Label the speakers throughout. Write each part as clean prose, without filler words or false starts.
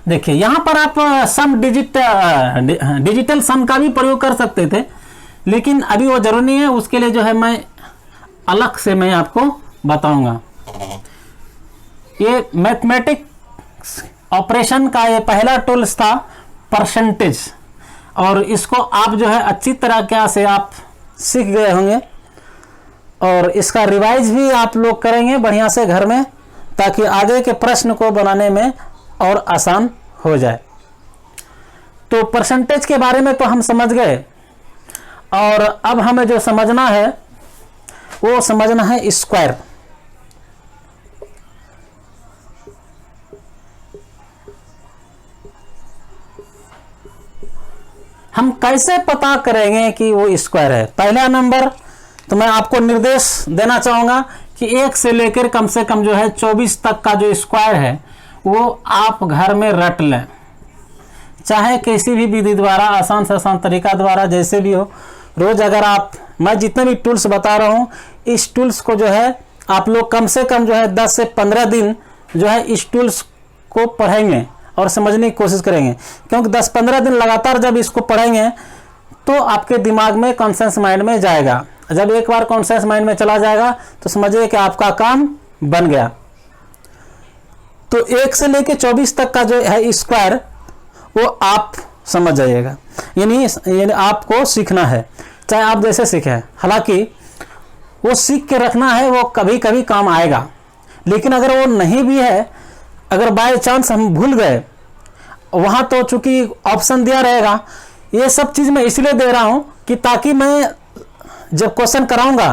Speaker 1: देखिए यहाँ पर आप सम डिजिटल सम का भी प्रयोग कर सकते थे, लेकिन अभी वो जरूरी नहीं है। उसके लिए जो है मैं अलग से मैं आपको बताऊंगा। ये मैथमेटिक्स ऑपरेशन का ये पहला टूल्स था परसेंटेज, और इसको आप जो है अच्छी तरह से आप सीख गए होंगे, और इसका रिवाइज भी आप लोग करेंगे बढ़िया से घर में, ताकि आगे के प्रश्न को बनाने में और आसान हो जाए। तो परसेंटेज के बारे में तो हम समझ गए, और अब हमें जो समझना है वो समझना है स्क्वायर। हम कैसे पता करेंगे कि वो स्क्वायर है? पहला नंबर तो मैं आपको निर्देश देना चाहूंगा कि 1 से लेकर कम से कम जो है 24 तक का जो स्क्वायर है वो आप घर में रट लें, चाहे किसी भी विधि द्वारा, आसान से आसान तरीका द्वारा, जैसे भी हो। रोज अगर आप, मैं जितने भी टूल्स बता रहा हूँ, इस टूल्स को जो है आप लोग कम से कम जो है 10 से 15 दिन जो है इस टूल्स को पढ़ेंगे और समझने की कोशिश करेंगे, क्योंकि 10-15 दिन लगातार जब इसको पढ़ेंगे तो आपके दिमाग में, कॉन्शियस माइंड में जाएगा। जब एक बार कॉन्शियस माइंड में चला जाएगा तो समझिए कि आपका काम बन गया। तो 1 से लेकर 24 तक का जो है स्क्वायर वो आप समझ जाइएगा, यानी आपको सीखना है, चाहे आप जैसे सीखें। हालांकि वो सीख के रखना है, वो कभी कभी काम आएगा। लेकिन अगर वो नहीं भी है, अगर बाय चांस हम भूल गए, वहाँ तो चूंकि ऑप्शन दिया रहेगा। ये सब चीज़ मैं इसलिए दे रहा हूँ कि ताकि मैं जब क्वेश्चन कराऊंगा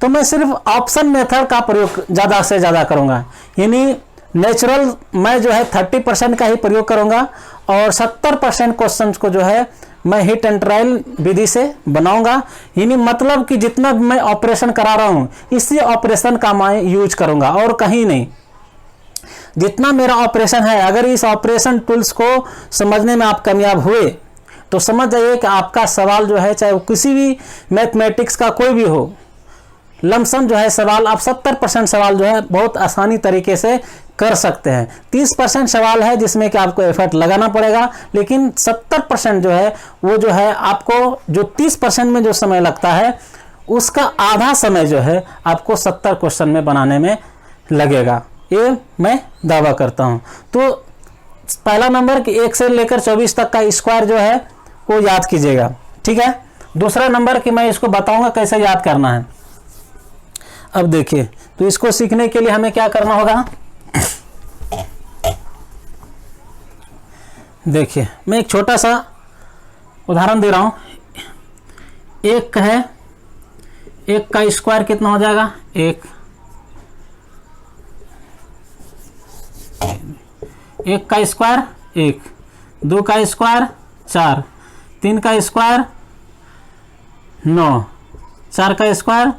Speaker 1: तो मैं सिर्फ ऑप्शन मेथड का प्रयोग ज़्यादा से ज़्यादा करूँगा, यानी नेचुरल मैं जो है 30% का ही प्रयोग करूँगा, और 70% क्वेश्चन को जो है मैं हिट एंड ट्रायल विधि से बनाऊंगा। यानी मतलब कि जितना मैं ऑपरेशन करा रहा हूँ इसी ऑपरेशन का मैं यूज करूँगा और कहीं नहीं। जितना मेरा ऑपरेशन है, अगर इस ऑपरेशन टूल्स को समझने में आप कामयाब हुए तो समझ जाइए कि आपका सवाल जो है, चाहे वो किसी भी मैथमेटिक्स का कोई भी हो, लमसम जो है सवाल आप 70% सवाल जो है बहुत आसानी तरीके से कर सकते हैं। 30% सवाल है जिसमें कि आपको एफर्ट लगाना पड़ेगा, लेकिन 70% जो है वो जो है आपको, जो 30% में जो समय लगता है उसका आधा समय जो है आपको 70 क्वेश्चन में बनाने में लगेगा, ये मैं दावा करता हूं। तो पहला नंबर कि 1 से लेकर 24 तक का स्क्वायर जो है वो याद कीजिएगा, ठीक है। दूसरा नंबर कि मैं इसको बताऊंगा कैसे याद करना है। अब देखिए, तो इसको सीखने के लिए हमें क्या करना होगा। देखिए मैं एक छोटा सा उदाहरण दे रहा हूं। 1 है, 1 का स्क्वायर कितना हो जाएगा? 1 का स्क्वायर 1, 2 का स्क्वायर 4, 3 का स्क्वायर 9, 4 का स्क्वायर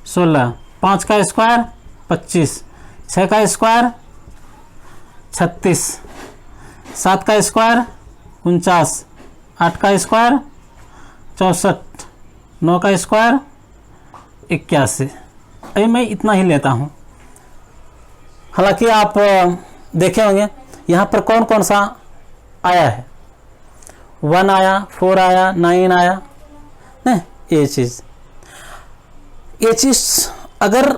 Speaker 1: 16, 5 का स्क्वायर 25, 6 का स्क्वायर 36, 7 का स्क्वायर 49, 8 का स्क्वायर 64, 9 का स्क्वायर 81। अभी मैं इतना ही लेता हूँ। हालांकि आप देखे होंगे यहाँ पर कौन कौन सा आया है। 1 आया, 4 आया, 9 आया, नहीं ये चीज़ अगर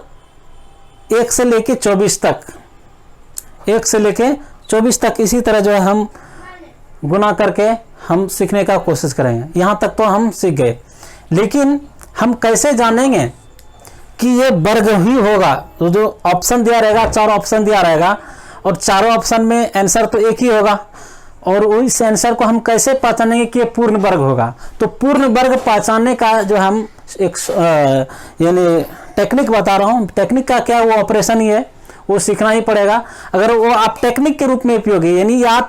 Speaker 1: 1 से लेके 24 तक, 1 से लेके 24 तक इसी तरह जो है हम गुना करके हम सीखने का कोशिश करेंगे। यहाँ तक तो हम सीख गए, लेकिन हम कैसे जानेंगे कि ये वर्ग ही होगा? तो जो ऑप्शन दिया रहेगा, 4 ऑप्शन दिया रहेगा, और चारों ऑप्शन में आंसर तो एक ही होगा, और उस आंसर को हम कैसे पहचानेंगे कि ये पूर्ण वर्ग होगा? तो पूर्ण वर्ग पहचानने का जो हम एक यानी टेक्निक बता रहा हूँ। टेक्निक का क्या, वो ऑपरेशन ही है, वो सीखना ही पड़ेगा। अगर वो आप टेक्निक के रूप में उपयोगी, यानी याद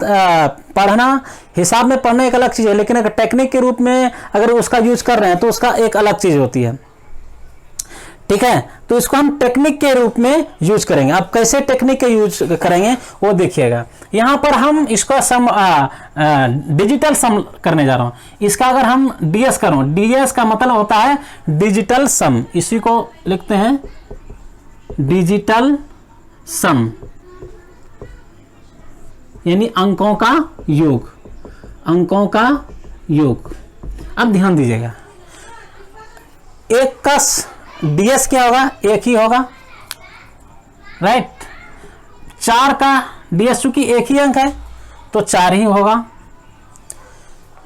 Speaker 1: पढ़ना, हिसाब में पढ़ना एक अलग चीज़ है, लेकिन अगर टेक्निक के रूप में अगर उसका यूज कर रहे हैं तो उसका एक अलग चीज़ होती है, ठीक है। तो इसको हम टेक्निक के रूप में यूज करेंगे। अब कैसे टेक्निक के यूज करेंगे वो देखिएगा। यहाँ पर हम इसको सम डिजिटल सम करने जा रहा हूँ। इसका अगर हम डीएस करूँ, डीएस का मतलब होता है डिजिटल सम, इसी को लिखते हैं डिजिटल सम। यानी अंकों का योग, अंकों का योग। अब ध्यान दीजिएगा, एक का ds क्या होगा, एक ही होगा, राइट। 4 का ds चूंकि एक ही अंक है तो 4 ही होगा।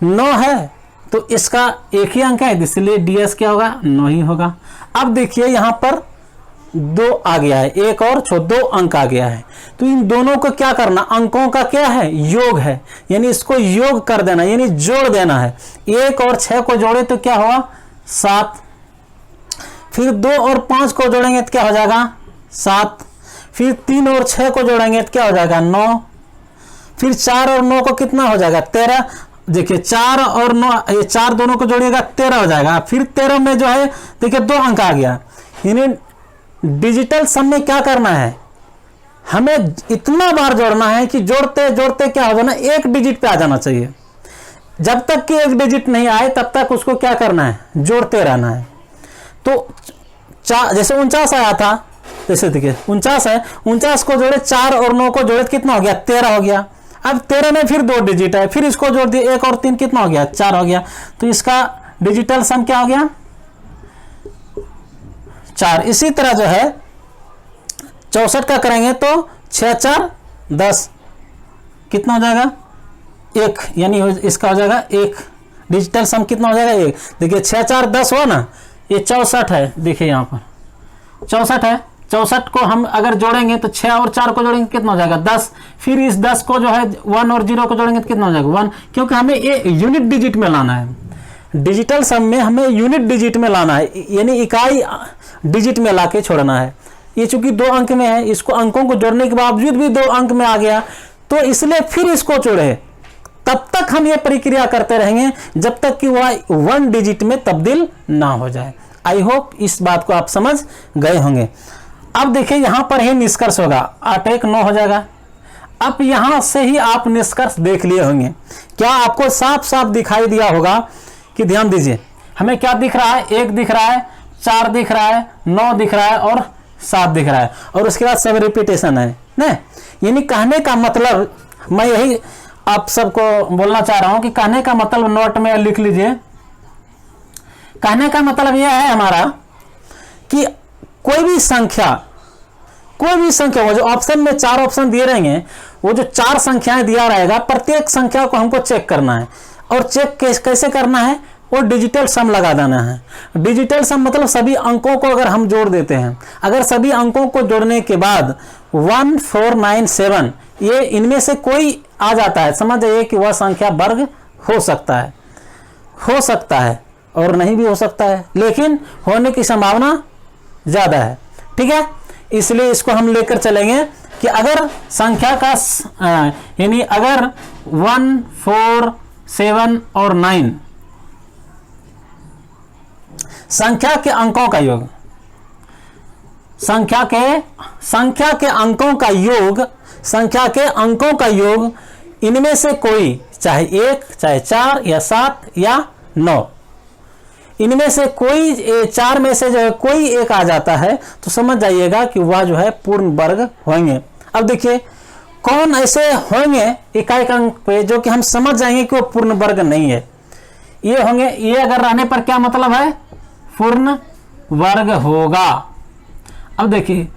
Speaker 1: 9 है तो इसका एक ही अंक है इसलिए ds क्या होगा, 9 ही होगा। अब देखिए यहां पर 2 आ गया है, एक और 2 अंक आ गया है, तो इन दोनों को क्या करना, अंकों का क्या है, योग है, यानी इसको योग कर देना, यानी जोड़ देना है। 1 और 6 को जोड़े तो क्या होगा, 7। फिर 2 और 5 को जोड़ेंगे तो क्या हो जाएगा, 7। फिर 3 और 6 को जोड़ेंगे तो क्या हो जाएगा, 9। फिर 4 और 9 को कितना हो जाएगा, 13। देखिए 4 और 9, ये 4 दोनों को जोड़िएगा 13 हो जाएगा। फिर 13 में जो है देखिए 2 अंक आ गया। यानी डिजिटल सम में क्या करना है, हमें इतना बार जोड़ना है कि जोड़ते जोड़ते क्या हो जाना, एक डिजिट पे आ जाना चाहिए। जब तक कि एक डिजिट नहीं आए तब तक उसको क्या करना है, जोड़ते रहना है। तो जैसे 49 आया था, जैसे देखिए 49 है, 49 को जोड़े 4 और 9 को जोड़े कितना हो गया, 13 हो गया। अब 13 में फिर 2 डिजिट है, फिर इसको जोड़ दिए, 1 और 3 कितना हो गया, 4 हो गया। तो इसका डिजिटल सम क्या हो गया, 4। इसी तरह जो है 64 का करेंगे तो 6 4 10 कितना हो जाएगा, 1, यानी इसका हो जाएगा 1। डिजिटल सम कितना हो जाएगा, 1। देखिए 6 4 10 हुआ ना, ये 64 है। देखिए यहाँ पर 64 है, 64 को हम अगर जोड़ेंगे तो 6 और 4 को जोड़ेंगे कितना हो जाएगा, 10। फिर इस 10 को जो है 1 और 0 को जोड़ेंगे तो कितना हो जाएगा, 1, क्योंकि हमें ये यूनिट डिजिट में लाना है। डिजिटल सम में हमें यूनिट डिजिट में लाना है, यानी इकाई डिजिट में लाके छोड़ना है। ये चूंकि 2 अंक में है, इसको अंकों को जोड़ने के बावजूद भी 2 अंक में आ गया, तो इसलिए फिर इसको जोड़े। तब तक हम ये प्रक्रिया करते रहेंगे जब तक कि वह 1 डिजिट में तब्दील ना हो जाए। आई होप इस बात को आप समझ गए होंगे। अब देखिए यहां पर ही निष्कर्ष होगा, 8 1 9 हो जाएगा। अब यहां से ही आप निष्कर्ष देख लिए होंगे। क्या आपको साफ साफ दिखाई दिया होगा कि ध्यान दीजिए, हमें क्या दिख रहा है, 1 दिख रहा है, 4 दिख रहा है, 9 दिख रहा है और 7 दिख रहा है, और उसके बाद सब रिपीटेशन है ना। यानी कहने का मतलब, मैं यही आप सबको बोलना चाह रहा हूं कि कहने का मतलब नोट में लिख लीजिए। कहने का मतलब यह है हमारा कि कोई भी संख्या, वो जो ऑप्शन में 4 ऑप्शन दिए रहेंगे, वो जो 4 संख्याएं दिया रहेगा, प्रत्येक संख्या को हमको चेक करना है। और चेक कैसे करना है, वो डिजिटल सम लगा देना है। डिजिटल सम मतलब सभी अंकों को अगर हम जोड़ देते हैं, अगर सभी अंकों को जोड़ने के बाद 1 4 9 7 ये इनमें से कोई आ जाता है, समझ जाइए कि वह संख्या वर्ग हो सकता है और नहीं भी हो सकता है, लेकिन होने की संभावना ज्यादा है। ठीक है, इसलिए इसको हम लेकर चलेंगे कि अगर संख्या का यानी अगर 1 4 7 और 9 संख्या के अंकों का योग, संख्या के अंकों का योग इनमें से कोई, चाहे 1 चाहे 4 या 7 या 9, इनमें से कोई 4 में से जो है कोई एक आ जाता है, तो समझ जाइएगा कि वह जो है पूर्ण वर्ग होंगे। अब देखिए कौन ऐसे होंगे इकाई अंक पे जो कि हम समझ जाएंगे कि वो पूर्ण वर्ग नहीं है। ये होंगे, ये अगर रहने पर क्या मतलब है, पूर्ण वर्ग होगा। अब देखिए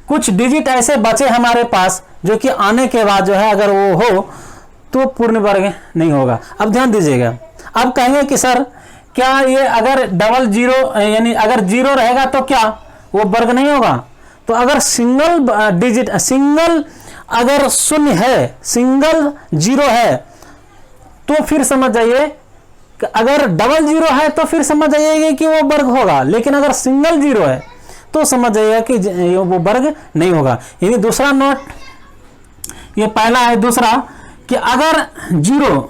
Speaker 1: कुछ डिजिट ऐसे बचे हमारे पास जो कि आने के बाद जो है अगर वो हो तो पूर्ण वर्ग नहीं होगा। अब ध्यान दीजिएगा, अब कहेंगे कि सर क्या ये अगर डबल जीरो यानी अगर 0 रहेगा तो क्या वो वर्ग नहीं होगा? तो अगर सिंगल डिजिट, सिंगल अगर शून्य है, सिंगल 0 है, तो फिर समझ जाइए, अगर डबल 0 है तो फिर समझ जाइए कि वो वर्ग होगा, लेकिन अगर सिंगल 0 है तो समझ जाइएगा कि वो वर्ग नहीं होगा। यानी दूसरा नोट, ये पहला है। दूसरा कि अगर 0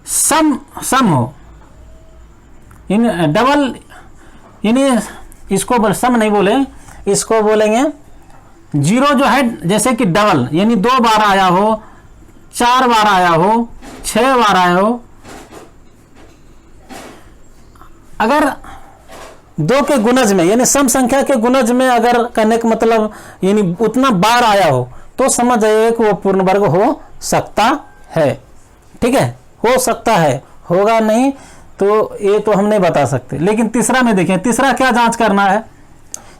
Speaker 1: सम हो, यानी डबल, यानी इसको सम नहीं बोले, इसको बोलेंगे 0 जो है जैसे कि डबल, यानी 2 बार आया हो, 4 बार आया हो, 6 बार आया हो। अगर 2 के गुणज में यानी सम संख्या के गुणज में अगर करने का मतलब यानी उतना बार आया हो तो समझ जाइए कि वो पूर्ण वर्ग हो सकता है। ठीक है, हो सकता है, होगा नहीं तो ये तो हम नहीं बता सकते। लेकिन तीसरा में देखें, तीसरा क्या जांच करना है,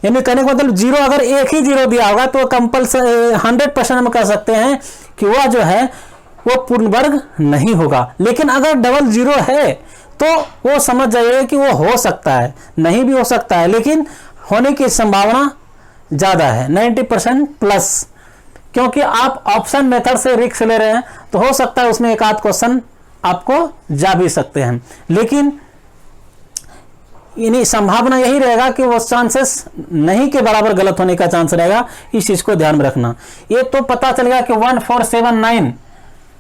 Speaker 1: यानी कहने का मतलब जीरो, अगर एक ही जीरो दिया होगा तो कंपल्सरी 100% हम कह सकते हैं कि वह जो है वो पूर्ण वर्ग नहीं होगा। लेकिन अगर डबल जीरो है तो वो समझ जाइए कि वो हो सकता है, नहीं भी हो सकता है, लेकिन होने की संभावना ज़्यादा है, 90% प्लस, क्योंकि आप ऑप्शन मेथड से रिस्क ले रहे हैं तो हो सकता है उसमें एक आध क्वेश्चन आपको जा भी सकते हैं। लेकिन यानी संभावना यही रहेगा कि वो चांसेस नहीं के बराबर गलत होने का चांस रहेगा, इस चीज को ध्यान में रखना। ये तो पता चल गया कि 1479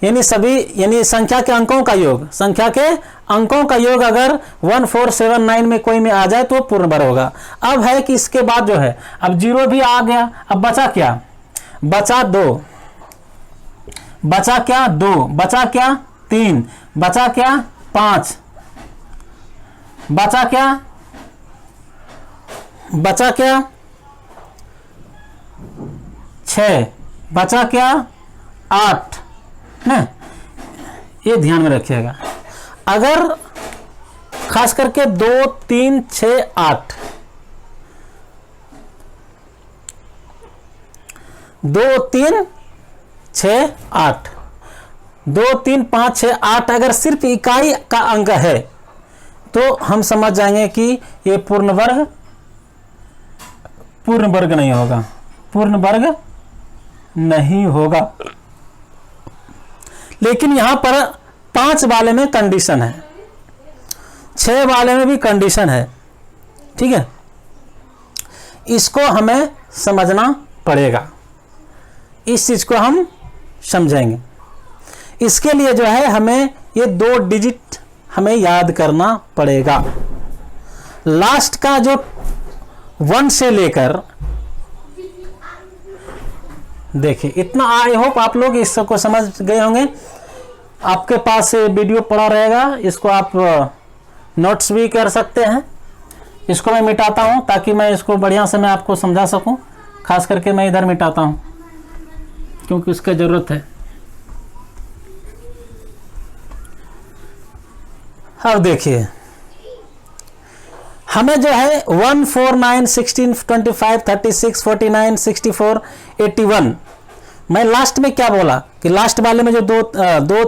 Speaker 1: यानी सभी, यानी संख्या के अंकों का योग, संख्या के अंकों का योग अगर 1479 में कोई में आ जाए तो पूर्ण वर्ग होगा। अब है कि इसके बाद जो है, अब जीरो भी आ गया, अब बचा क्या, बचा 2, बचा क्या 2, बचा क्या 3, बचा क्या 5, बचा क्या, बचा क्या 6, बचा क्या 8 ना, ये ध्यान में रखिएगा। अगर खास करके 2 3 6 8, 2 3 6 8, 2 3 5 6 8 अगर सिर्फ इकाई का अंक है तो हम समझ जाएंगे कि ये पूर्ण वर्ग नहीं होगा, पूर्ण वर्ग नहीं होगा। लेकिन यहां पर 5 वाले में कंडीशन है, 6 वाले में भी कंडीशन है। ठीक है, इसको हमें समझना पड़ेगा, इस चीज को हम समझेंगे। इसके लिए जो है हमें ये 2 डिजिट हमें याद करना पड़ेगा। लास्ट का जो 1 से लेकर, देखिए इतना, आई होप आप लोग इसको समझ गए होंगे। आपके पास वीडियो पड़ा रहेगा, इसको आप नोट्स भी कर सकते हैं। इसको मैं मिटाता हूं ताकि मैं इसको बढ़िया से मैं आपको समझा सकूं। खास करके मैं इधर मिटाता हूं क्योंकि उसका जरूरत है। अब देखिए हमें जो है 1 4 9 16 25 36 49 64 81, मैं लास्ट में क्या बोला कि लास्ट वाले में जो 2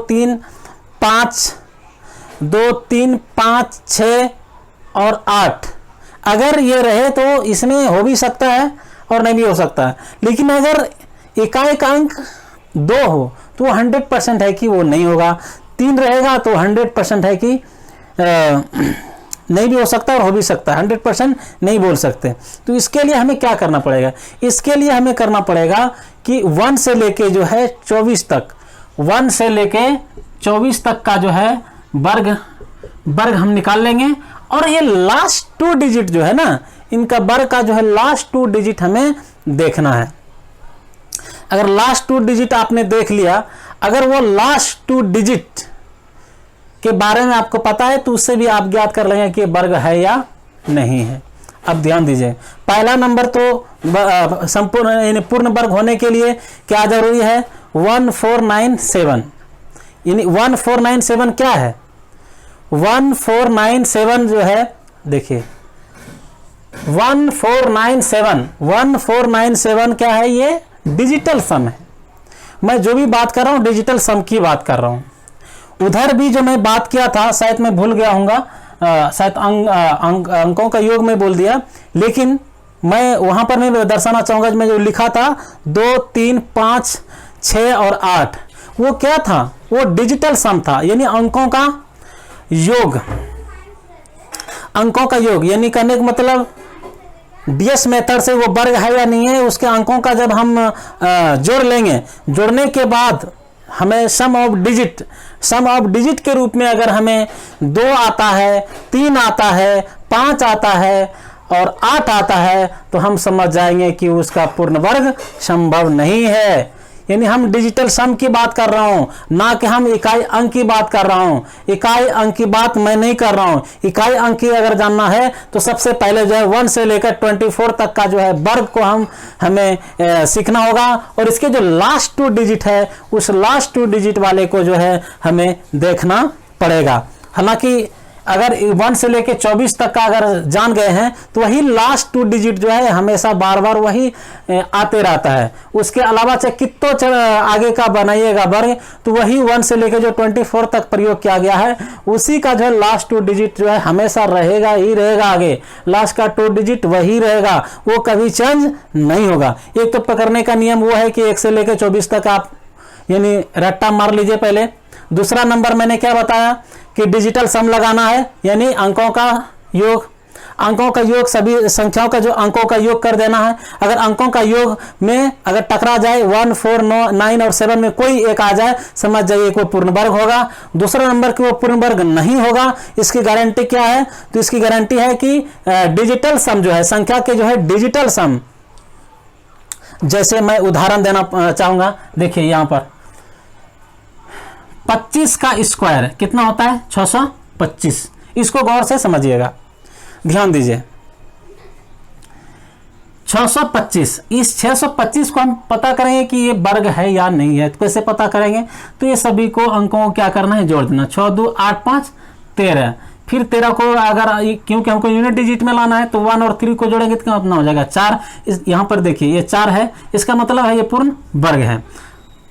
Speaker 1: 3 5 6 और 8 अगर ये रहे तो इसमें हो भी सकता है और नहीं भी हो सकता है। लेकिन अगर इकाई का अंक 2 हो तो 100% है कि वो नहीं होगा। 3 रहेगा तो 100% है कि नहीं भी हो सकता और हो भी सकता है, 100% नहीं बोल सकते। तो इसके लिए हमें क्या करना पड़ेगा, इसके लिए हमें करना पड़ेगा कि 1 से लेके जो है 24 तक, 1 से लेके 24 तक का जो है वर्ग हम निकाल लेंगे। और ये लास्ट 2 डिजिट जो है ना, इनका वर्ग का जो है लास्ट 2 डिजिट हमें देखना है। अगर लास्ट 2 डिजिट आपने देख लिया, अगर वो लास्ट 2 डिजिट के बारे में आपको पता है तो उससे भी आप ज्ञात कर लेंगे कि वर्ग है या नहीं है। अब ध्यान दीजिए, पहला नंबर तो संपूर्ण पूर्ण वर्ग होने के लिए क्या जरूरी है, 1497। यानी 1497 क्या है, 1497 जो है, देखिए 1497 क्या है, ये डिजिटल सम है। मैं जो भी बात कर रहा हूं डिजिटल सम की बात कर रहा हूं। उधर भी जो मैं बात किया था शायद मैं भूल गया हूँगा, शायद अंकों का योग में बोल दिया, लेकिन मैं वहां पर मैं दर्शाना चाहूंगा मैं जो लिखा था 2 3 5 6 और 8, वो क्या था, वो डिजिटल सम था। यानी अंकों का योग, अंकों का योग, यानी कहने का मतलब डीएस मेथड से वो वर्ग है या नहीं है, उसके अंकों का जब हम जोड़ लेंगे, जोड़ने के बाद हमें सम ऑफ डिजिट के रूप में अगर हमें 2 आता है, 3 आता है, 5 आता है और 8 आता है तो हम समझ जाएंगे कि उसका पूर्ण वर्ग संभव नहीं है। यानी हम डिजिटल सम की बात कर रहा हूं, ना कि हम इकाई अंक की बात कर रहा हूं। इकाई अंक की बात मैं नहीं कर रहा हूं। इकाई अंक की अगर जानना है तो सबसे पहले जो है 1 से लेकर 24 तक का जो है वर्ग को हमें सीखना होगा, और इसके जो लास्ट 2 डिजिट है उस लास्ट 2 डिजिट वाले को जो है हमें देखना पड़ेगा। हालांकि अगर 1 से लेके 24 तक का अगर जान गए हैं तो वही लास्ट 2 डिजिट जो है हमेशा बार बार वही आते रहता है। उसके अलावा चाहे कितनों आगे का बनाइएगा वर्ग तो वही 1 से लेके जो 24 तक प्रयोग किया गया है उसी का जो है लास्ट 2 डिजिट जो है हमेशा रहेगा ही रहेगा। आगे लास्ट का 2 डिजिट वही रहेगा, वो कभी चेंज नहीं होगा। एक तो पकड़ने का नियम वो है कि 1 से लेके 24 तक आप यानी रट्टा मार लीजिए पहले। दूसरा नंबर मैंने क्या बताया कि डिजिटल सम लगाना है, यानी अंकों का योग। अंकों का योग सभी संख्याओं का जो अंकों का योग कर देना है। अगर अंकों का योग में अगर टकरा जाए 1, 4, 9 और 7 में कोई एक आ जाए, समझ जाइए कि वो पूर्ण वर्ग होगा। दूसरा नंबर कि वो पूर्ण वर्ग नहीं होगा, इसकी गारंटी क्या है? तो इसकी गारंटी है कि डिजिटल सम जो है संख्या के जो है डिजिटल सम, जैसे मैं उदाहरण देना चाहूंगा। देखिए यहां पर 25 का स्क्वायर कितना होता है? 625। इसको गौर से समझिएगा, ध्यान दीजिए। 625, इस 625 को हम पता करेंगे कि ये वर्ग है या नहीं है। तो कैसे पता करेंगे? तो ये सभी को अंकों को क्या करना है? जोड़ देना। 6 2 8 5 13। फिर 13 को अगर क्योंकि हमको यूनिट डिजिट में लाना है तो 1 और 3 को जोड़ेंगे तो कितना हो जाएगा? 4। यहां पर देखिए ये 4 है, इसका मतलब है ये पूर्ण वर्ग है।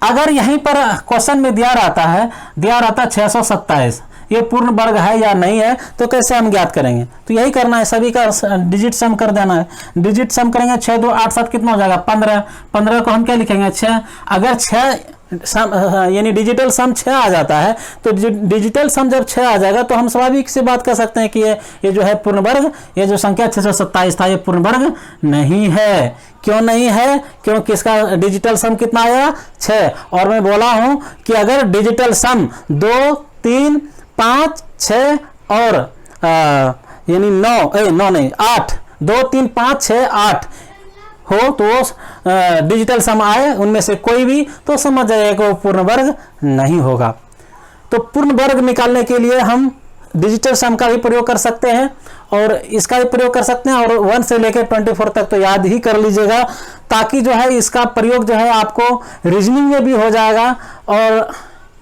Speaker 1: अगर यहीं पर क्वेश्चन में दिया रहता 627, ये पूर्ण वर्ग है या नहीं है, तो कैसे हम ज्ञात करेंगे? तो यही करना है, सभी का डिजिट सम कर देना है। डिजिट सम करेंगे 6 2 8 7 कितना हो जाएगा? 15। 15 को हम क्या लिखेंगे? 6। अगर 6 यानी डिजिटल सम 6 आ जाता है, तो डिजिटल सम जब 6 आ जाएगा तो हम स्वाभाविक से बात कर सकते हैं कि ये जो है पूर्ण वर्ग, ये जो संख्या 627 था ये पूर्ण वर्ग नहीं है। क्यों नहीं है? क्योंकि इसका डिजिटल सम कितना आया? 6। और मैं बोला हूं कि अगर डिजिटल सम 2 3 5 6 और यानी 9 नहीं 8, 2 3 5 6 8 हो तो डिजिटल सम आए उनमें से कोई भी, तो समझ जाइए कि वो पूर्ण वर्ग नहीं होगा। तो पूर्ण वर्ग निकालने के लिए हम डिजिटल सम का भी प्रयोग कर सकते हैं और इसका भी प्रयोग कर सकते हैं, और 1 से लेकर 24 तक तो याद ही कर लीजिएगा, ताकि जो है इसका प्रयोग जो है आपको रीजनिंग में भी हो जाएगा और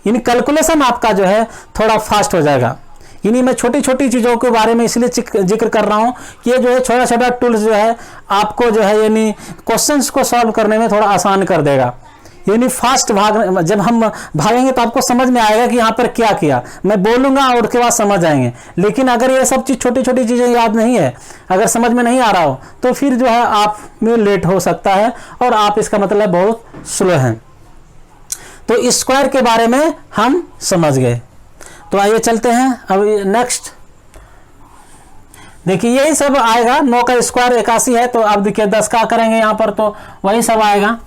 Speaker 1: यानी कैलकुलेशन आपका जो है थोड़ा फास्ट हो जाएगा। यानी मैं छोटी छोटी चीज़ों के बारे में इसलिए जिक्र कर रहा हूँ कि ये जो है छोटा छोटा टूल्स जो है आपको जो है यानी क्वेश्चंस को सॉल्व करने में थोड़ा आसान कर देगा। यानी फास्ट जब हम भागेंगे तो आपको समझ में आएगा कि यहाँ पर क्या किया। मैं बोलूँगा और उसके बाद समझ आएंगे। लेकिन अगर ये सब चीज़ छोटी छोटी चीज़ें याद नहीं है, अगर समझ में नहीं आ रहा हो, तो फिर जो है आप में लेट हो सकता है और आप इसका मतलब बहुत स्लो हैं। तो स्क्वायर के बारे में हम समझ गए। तो आइए चलते हैं अब नेक्स्ट। देखिए यही सब आएगा। 9 का स्क्वायर 81 है, तो अब देखिए 10 का करेंगे यहाँ पर तो वही सब आएगा।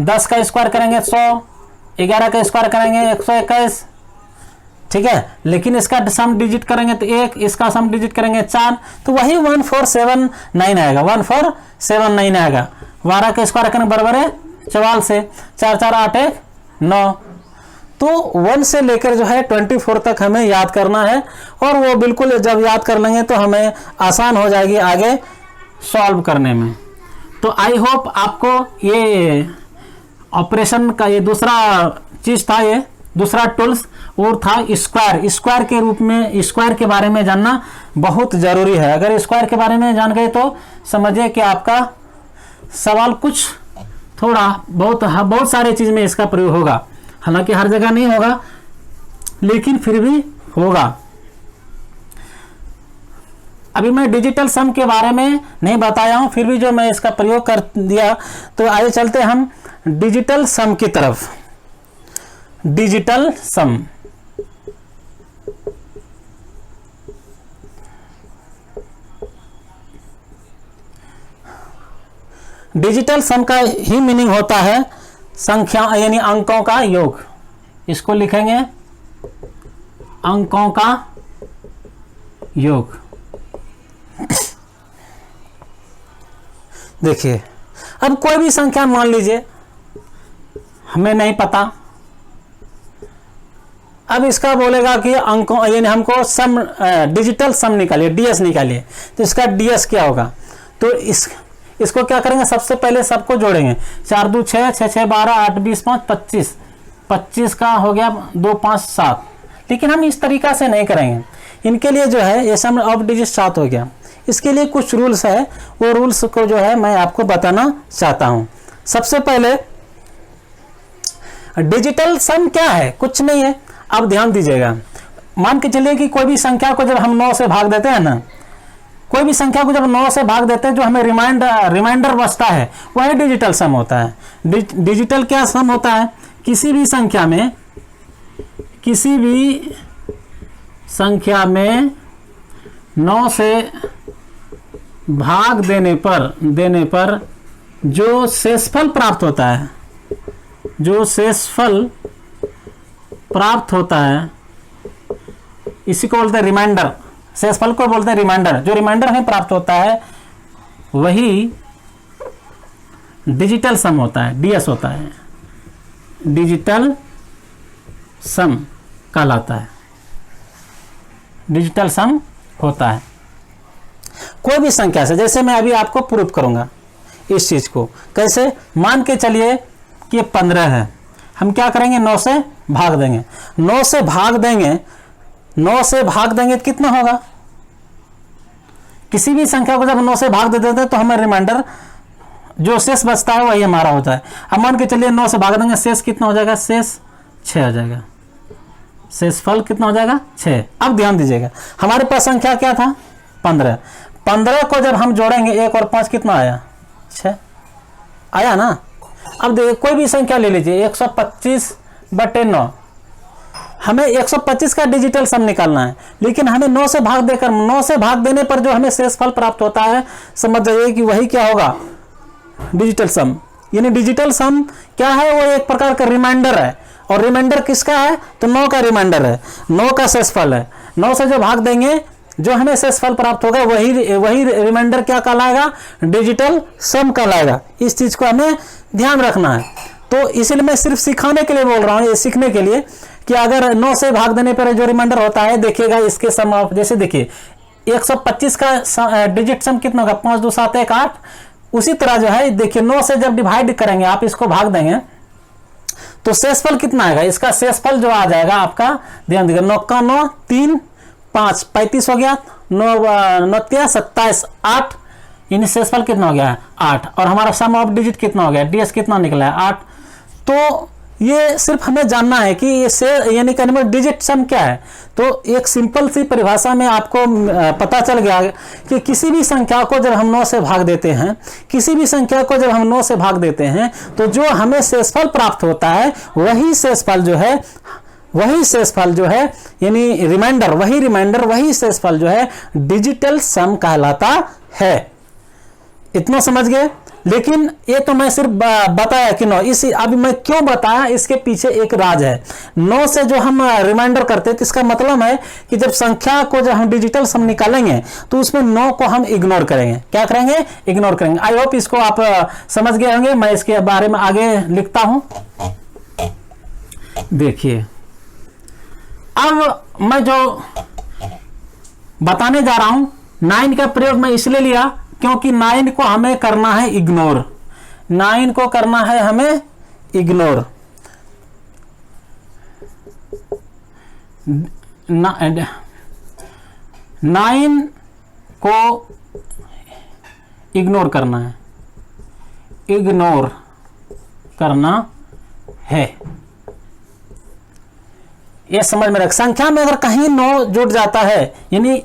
Speaker 1: 10 का स्क्वायर करेंगे 100, 11 का स्क्वायर करेंगे 121, ठीक है। लेकिन इसका सम डिजिट करेंगे तो 1, इसका सम डिजिट करेंगे 4, तो वही 1479 आएगा। 1479 आएगा। 12 का स्क्वायर करेंगे बराबर है 44 से, 4 4 8 1 9। तो 1 से लेकर जो है 24 तक हमें याद करना है, और वो बिल्कुल जब याद कर लेंगे तो हमें आसान हो जाएगी आगे सॉल्व करने में। तो आई होप आपको ये ऑपरेशन का ये दूसरा चीज था, ये दूसरा टूल्स वो था स्क्वायर। स्क्वायर के रूप में स्क्वायर के बारे में जानना बहुत जरूरी है। अगर स्क्वायर के बारे में जान गए तो समझिए कि आपका सवाल कुछ थोड़ा बहुत सारे चीज में इसका प्रयोग होगा। हालांकि हर जगह नहीं होगा, लेकिन फिर भी होगा। अभी मैं डिजिटल सम के बारे में नहीं बताया हूं, फिर भी जो मैं इसका प्रयोग कर दिया। तो आइए चलते हम डिजिटल सम की तरफ। डिजिटल सम, डिजिटल सम का ही मीनिंग होता है संख्या यानी अंकों का योग। इसको लिखेंगे अंकों का योग। देखिए अब कोई भी संख्या मान लीजिए हमें नहीं पता, अब इसका बोलेगा कि अंकों यानी हमको सम डिजिटल सम निकालिए, डीएस निकालिए, तो इसका डीएस क्या होगा? तो इसको क्या करेंगे, सबसे पहले सबको जोड़ेंगे, 4 2 6, 6 6 12, 8 20 5 25, 25 का हो गया 2 5 7। लेकिन हम इस तरीका से नहीं करेंगे, इनके लिए जो है ये सम ऑफ डिजिट 7 हो गया। इसके लिए कुछ रूल्स है, वो रूल्स को जो है मैं आपको बताना चाहता हूँ। सबसे पहले डिजिटल सम क्या है? कुछ नहीं है, अब ध्यान दीजिएगा। मान के चलिए कि कोई भी संख्या को जब हम 9 से भाग देते हैं ना, कोई भी संख्या को जब 9 से भाग देते हैं, जो हमें रिमाइंडर बचता है वही डिजिटल सम होता है। डिजिटल क्या सम होता है? किसी भी संख्या में 9 से भाग देने पर जो शेषफल प्राप्त होता है, इसी को बोलते हैं रिमाइंडर। शेषफल को बोलते हैं रिमाइंडर। जो रिमाइंडर हमें प्राप्त होता है वही डिजिटल सम होता है, डीएस होता है, डिजिटल सम कहलाता है, डिजिटल सम होता है। कोई भी संख्या से, जैसे मैं अभी आपको प्रूफ करूंगा इस चीज को। कैसे? मान के चलिए कि 15 है, हम क्या करेंगे, 9 से भाग देंगे। 9 से भाग देंगे तो कितना होगा? किसी भी संख्या को जब 9 से भाग दे देते हैं तो हमें रिमाइंडर जो शेष बचता है वही हमारा होता है। अब मान के चलिए 9 से भाग देंगे, शेष कितना हो जाएगा? शेष 6 हो जाएगा। शेषफल कितना हो जाएगा? 6। अब ध्यान दीजिएगा, हमारे पास संख्या क्या था? 15। 15 को जब हम जोड़ेंगे 1 और 5 कितना आया? 6 आया ना। अब देखिए कोई भी संख्या ले लीजिए, 125/9, हमें 125 का डिजिटल सम निकालना है, लेकिन हमें 9 से भाग देने पर जो हमें शेषफल प्राप्त होता है, समझ जाइए कि वही क्या होगा? डिजिटल सम। यानी डिजिटल सम क्या है? वो एक प्रकार का रिमाइंडर है। और रिमाइंडर किसका है? तो 9 का रिमाइंडर है, 9 का शेषफल है। 9 से जो भाग देंगे जो हमें शेषफल प्राप्त होगा वही रिमाइंडर क्या कहलाएगा? डिजिटल सम कहलाएगा। इस चीज को हमें ध्यान रखना है। तो इसलिए मैं सिर्फ सिखाने के लिए बोल रहा हूँ, ये सीखने के लिए कि अगर 9 से भाग देने पर जो रिमाइंडर होता है, देखिएगा इसके सम ऑफ, जैसे देखिए 125 का डिजिट सम कितना होगा? 5 2 7 1 8। उसी तरह जो है देखिए 9 से जब डिवाइड करेंगे, आप इसको भाग देंगे तो शेषफल कितना आएगा? इसका शेषफल जो आ जाएगा आपका, ध्यान दीजिएगा, 9 का 9 3 5 35 हो गया, 9 9 27 8, यानी शेषफल कितना हो गया? 8। और हमारा सम ऑफ डिजिट कितना हो गया? डीएस कितना निकला है? 8। तो ये सिर्फ हमें जानना है कि ये से यानी कि डिजिट सम क्या है। तो एक सिंपल सी परिभाषा में आपको पता चल गया कि किसी भी संख्या को जब हम 9 से भाग देते हैं, तो जो हमें शेषफल प्राप्त होता है वही शेषफल जो है यानी रिमाइंडर, वही शेषफल जो है डिजिटल सम कहलाता है। इतना समझ गए? लेकिन ये तो मैं सिर्फ बताया कि 9, इस अभी मैं क्यों बताया, इसके पीछे एक राज है। 9 से जो हम रिमाइंडर करते हैं तो इसका मतलब है कि जब संख्या को जब हम डिजिटल सम निकालेंगे तो उसमें 9 को हम इग्नोर करेंगे। क्या करेंगे? इग्नोर करेंगे। आई होप इसको आप समझ गए होंगे। मैं इसके बारे में आगे लिखता हूं। देखिए अब मैं जो बताने जा रहा हूं, 9 का प्रयोग मैं इसलिए लिया क्योंकि 9 को हमें करना है इग्नोर। 9 को करना है हमें इग्नोर। 9 को इग्नोर करना है, इग्नोर करना है, ये समझ में रख। संख्या में अगर कहीं 9 जुड़ जाता है, यानी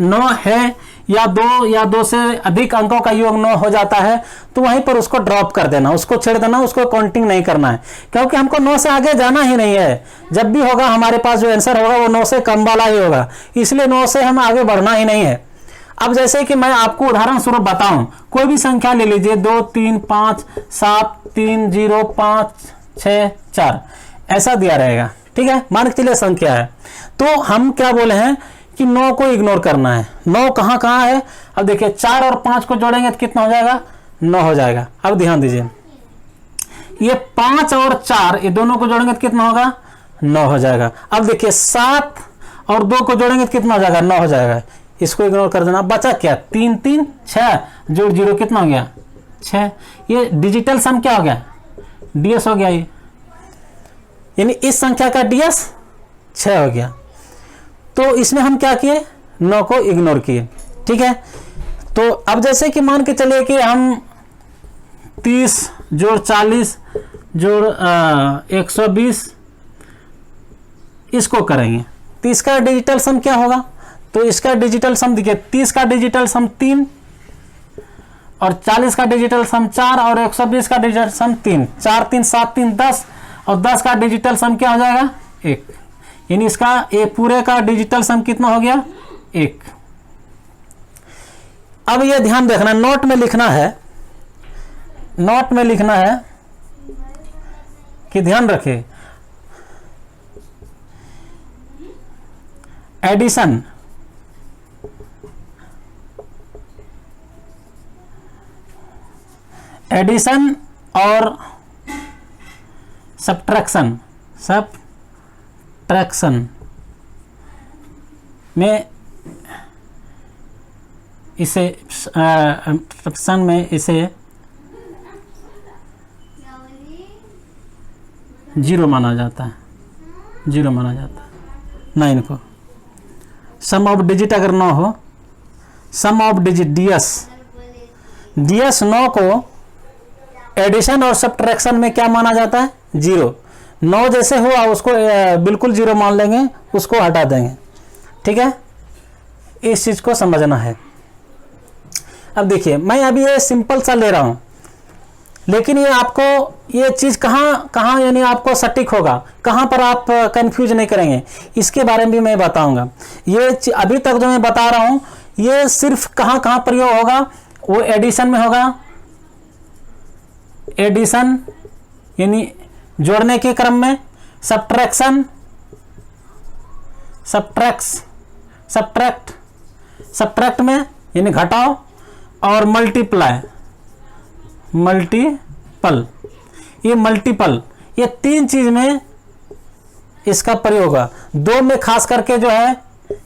Speaker 1: 9 है या 2 से अधिक अंकों का योग 9 हो जाता है, तो वहीं पर उसको ड्रॉप कर देना, उसको छेड़ देना, उसको काउंटिंग नहीं करना है, क्योंकि हमको 9 से आगे जाना ही नहीं है। जब भी होगा हमारे पास जो आंसर होगा वो 9 से कम वाला ही होगा, इसलिए 9 से हम आगे बढ़ना ही नहीं है। अब जैसे कि मैं आपको उदाहरण स्वरूप बताऊं, कोई भी संख्या ले लीजिए, 2 3 5 7 3 0 5 6 4 ऐसा दिया रहेगा, ठीक है। मान के चलिए संख्या है, तो हम क्या बोले हैं कि 9 को इग्नोर करना है। 9 कहाँ है? अब देखिए 4 और 5 को जोड़ेंगे तो कितना हो जाएगा? 9 हो जाएगा। अब ध्यान दीजिए, ये 5 और 4 ये दोनों को जोड़ेंगे तो कितना होगा, 9 हो जाएगा। अब देखिए 7 और 2 को जोड़ेंगे तो कितना हो जाएगा, 9 हो जाएगा। इसको इग्नोर कर देना, बचा क्या, 3 3 6 जोड़ 0 कितना हो गया, 6। ये डिजिटल सम क्या हो गया, डीएस हो गया ये, यानी इस संख्या का डीएस 6 हो गया। तो इसमें हम क्या किए, 9 को इग्नोर किए। ठीक है, तो अब जैसे कि मान के चलिए कि हम 30 जोड़ 40 जोड़ 120 इसको करेंगे, तो इसका डिजिटल सम क्या होगा, तो इसका डिजिटल सम देखिए, 30 का डिजिटल सम 3 और 40 का डिजिटल सम 4 और 120 का डिजिटल सम 3, 4 3 7 3 10 और 10 का डिजिटल सम क्या हो जाएगा, 1। यानी इसका ये पूरे का डिजिटल सम कितना हो गया, 1। अब ये ध्यान देखना, नोट में लिखना है, नोट में लिखना है कि ध्यान रखें, एडिशन एडिशन और सब्ट्रैक्शन में इसे सब्ट्रैक्शन में इसे 0 माना जाता है, 0 माना जाता है 9 को। सम ऑफ डिजिट अगर 9 हो, सम ऑफ डिजिट डीएस 9 को एडिशन और सब्ट्रैक्शन में क्या माना जाता है, 0। 9 जैसे हुआ उसको बिल्कुल 0 मान लेंगे, उसको हटा देंगे। ठीक है, इस चीज को समझना है। अब देखिए, मैं अभी ये सिंपल सा ले रहा हूं, लेकिन ये आपको ये चीज कहाँ यानी आपको सटीक होगा, कहाँ पर आप कंफ्यूज नहीं करेंगे, इसके बारे में भी मैं बताऊंगा। ये अभी तक जो मैं बता रहा हूं ये सिर्फ कहाँ प्रयोग होगा, वो एडिशन में होगा, एडिशन यानी जोड़ने के क्रम में, सब्ट्रैक्शन सब्ट्रैक्ट में यानी घटाओ, और मल्टीपल ये 3 चीज में इसका प्रयोग होगा। 2 में खास करके जो है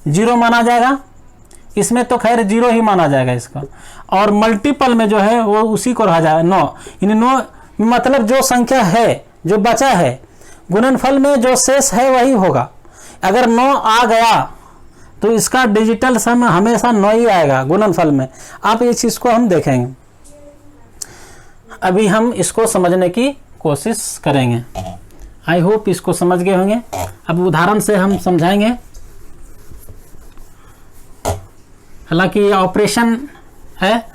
Speaker 1: 0 माना जाएगा, इसमें तो खैर 0 ही माना जाएगा इसका, और मल्टीपल में जो है वो उसी को रहा जाएगा 9। यानी 9 मतलब जो संख्या है, जो बचा है, गुणनफल में जो शेष है वही होगा। अगर 9 आ गया तो इसका डिजिटल सम हमेशा 9 ही आएगा गुणनफल में। आप इस चीज को हम देखेंगे, अभी हम इसको समझने की कोशिश करेंगे। आई होप इसको समझ गए होंगे। अब उदाहरण से हम समझाएंगे, हालांकि ये ऑपरेशन है।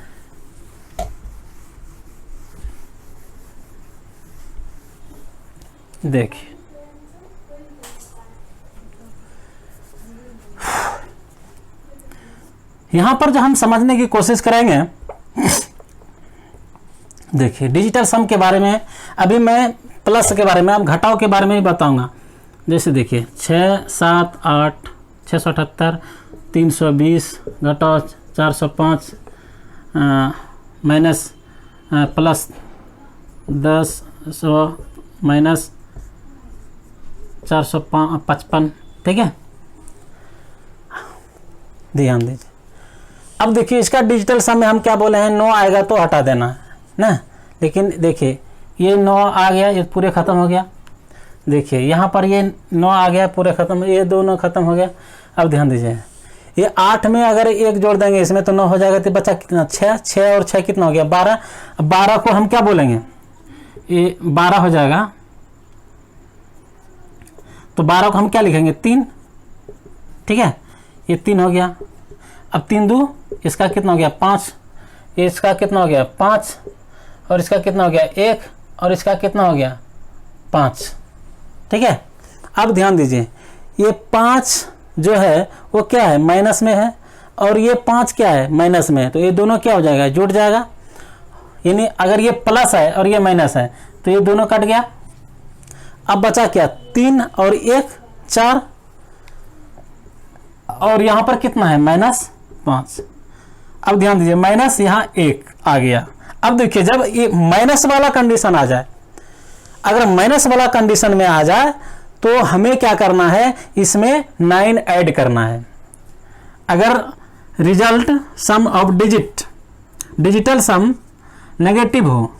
Speaker 1: देखिए, यहां पर जो हम समझने की कोशिश करेंगे, देखिए डिजिटल सम के बारे में अभी मैं प्लस के बारे में, अब घटाव के बारे में ही बताऊंगा। जैसे देखिए 6 7 8 678 320 घटाओ 405 माइनस प्लस 10 100 माइनस 455। ठीक है, ध्यान दीजिए। अब देखिए इसका डिजिटल सम में हम क्या बोले हैं, 9 आएगा तो हटा देना है ना। लेकिन देखिए ये 9 आ गया, ये पूरे ख़त्म हो गया। देखिए यहाँ पर ये 9 आ गया, पूरे ख़त्म, ये दोनों ख़त्म हो गया। अब ध्यान दीजिए, ये 8 में अगर 1 जोड़ देंगे इसमें तो 9 हो जाएगा, तो बचा कितना, 6 और 6 कितना हो गया, 12। 12 को हम क्या बोलेंगे, ये 12 हो जाएगा, तो 12 को हम क्या लिखेंगे, 3। ठीक है, ये 3 हो गया। अब 3 2 इसका कितना हो गया, 5। इसका कितना हो गया, 5, और इसका कितना हो गया, 1, और इसका कितना हो गया, 5। ठीक है, अब ध्यान दीजिए, ये 5 जो है वो क्या है, माइनस में है, और ये 5 क्या है, माइनस में है। तो ये दोनों क्या हो जाएगा, जुड़ जाएगा। यानी अगर ये प्लस है और ये माइनस है तो ये दोनों कट गया। अब बचा क्या, 3 और 1 4, और यहां पर कितना है, -5। अब ध्यान दीजिए, माइनस यहाँ 1 आ गया। अब देखिए जब ये माइनस वाला कंडीशन आ जाए, अगर माइनस वाला कंडीशन में आ जाए तो हमें क्या करना है, इसमें 9 ऐड करना है। अगर result sum of digital sum negative हो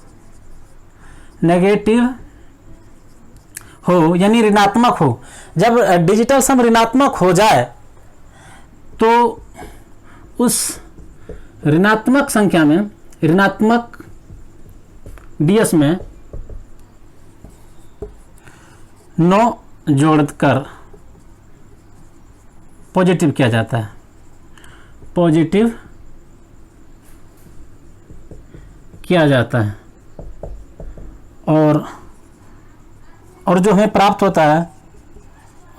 Speaker 1: यानी ऋणात्मक हो, जब डिजिटल सम ऋणात्मक हो जाए तो उस ऋणात्मक संख्या में, ऋणात्मक डीएस में 9 जोड़कर पॉजिटिव किया जाता है, पॉजिटिव किया जाता है। और जो हमें प्राप्त होता है,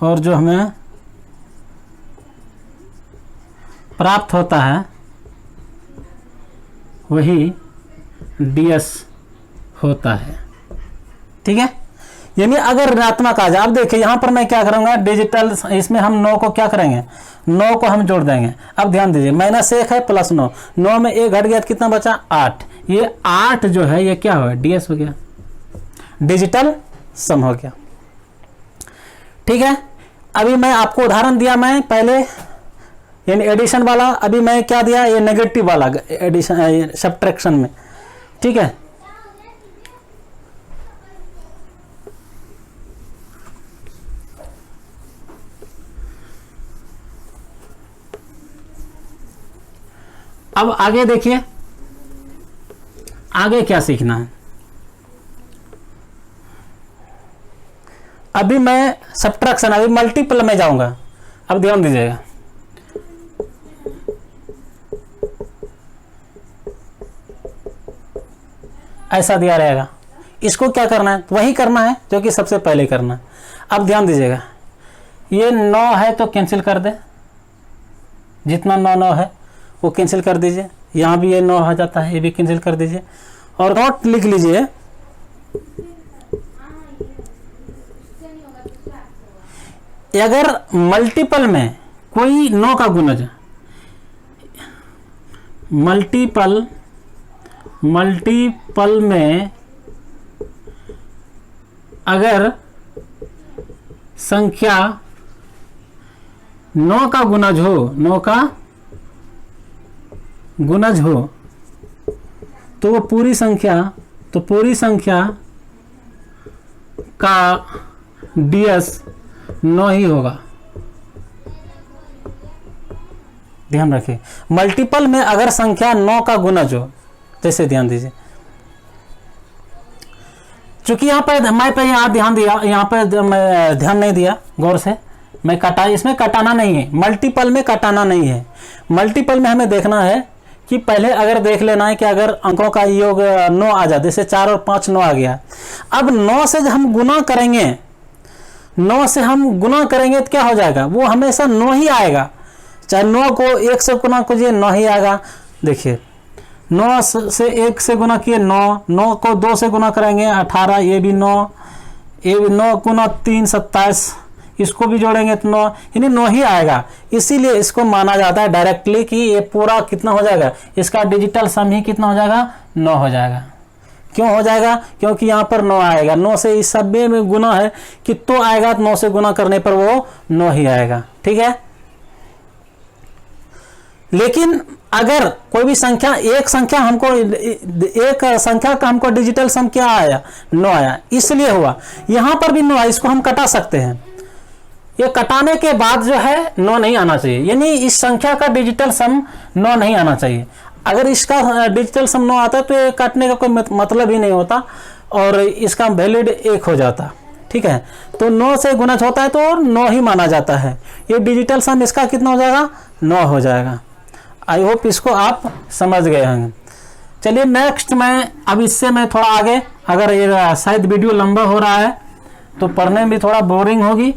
Speaker 1: और जो हमें प्राप्त होता है वही डीएस होता है। ठीक है, यानी अगर ऋणात्मक आ जाए, अब देखिए यहां पर मैं क्या करूंगा, डिजिटल इसमें हम 9 को क्या करेंगे, 9 को हम जोड़ देंगे। अब ध्यान दीजिए -1 है प्लस 9, 9 में 1 घट गया तो कितना बचा 8, ये 8 जो है ये क्या हो डीएस हो गया, डिजिटल सम हो गया। ठीक है, अभी मैं आपको उदाहरण दिया मैं पहले, यानी एडिशन वाला, अभी मैं क्या दिया, ये नेगेटिव वाला एडिशन सब्ट्रैक्शन में। ठीक है, अब आगे देखिए, आगे क्या सीखना है। अभी मैं सब्ट्रैक्शन, अभी मल्टीपल में जाऊंगा। अब ध्यान दीजिएगा, ऐसा दिया रहेगा, इसको क्या करना है, वही करना है जो कि सबसे पहले करना है। अब ध्यान दीजिएगा, ये 9 है तो कैंसिल कर दे, जितना 9 है वो कैंसिल कर दीजिए, यहाँ भी ये 9 आ जाता है, ये भी कैंसिल कर दीजिए। और नोट लिख लीजिए, अगर मल्टीपल में कोई 9 का गुणज, मल्टीपल में अगर संख्या 9 का गुणज हो, 9 का गुणज हो, तो वो पूरी संख्या का डीएस 9 ही होगा। ध्यान रखिए, मल्टीपल में अगर संख्या 9 का गुणज हो, जैसे ध्यान दीजिए, चूंकि यहाँ पर मैं पे यहाँ ध्यान दिया, यहाँ पे मैं ध्यान नहीं दिया गौर से, मैं इसमें कटाना नहीं है, मल्टीपल में कटाना नहीं है। मल्टीपल में हमें देखना है कि पहले अगर देख लेना है कि अगर अंकों का योग 9 आ जाए, जैसे 4 और 5 9 आ गया। अब 9 से हम गुना करेंगे, 9 से हम गुना करेंगे तो क्या हो जाएगा, वो हमेशा 9 ही आएगा, चाहे 9 को 1 से गुना कीजिए 9 ही आएगा। देखिए 9 से 1 से गुना किए 9, 9 को 2 से गुना करेंगे 18, ये भी 9, ये भी 9 गुना 3 27, इसको भी जोड़ेंगे तो 9, यानी 9 ही आएगा। इसीलिए इसको माना जाता है डायरेक्टली कि ये पूरा कितना हो जाएगा, इसका डिजिटल सम ही कितना हो जाएगा, 9 हो जाएगा। क्यों हो जाएगा, क्योंकि यहाँ पर 9 आएगा, 9 से इस सब में गुना है कि तो आएगा, तो 9 से गुना करने पर वो 9 ही आएगा। ठीक है, लेकिन अगर कोई भी संख्या, एक संख्या का हमको डिजिटल सम क्या आया, 9 आया, इसलिए हुआ। यहां पर भी 9 आया, इसको हम कटा सकते हैं। ये कटाने के बाद जो है 9 नहीं आना चाहिए, यानी इस संख्या का डिजिटल सम 9 नहीं आना चाहिए। अगर इसका डिजिटल सम 9 आता है तो ये काटने का कोई मतलब ही नहीं होता और इसका वैलिड 1 हो जाता। ठीक है, तो 9 से गुणज होता है तो 9 ही माना जाता है। ये डिजिटल सम इसका कितना हो जाएगा, 9 हो जाएगा। आई होप इसको आप समझ गए होंगे। चलिए नेक्स्ट अब इससे मैं थोड़ा आगे, अगर ये शायद वीडियो लंबा हो रहा है तो पढ़ने में भी थोड़ा बोरिंग होगी,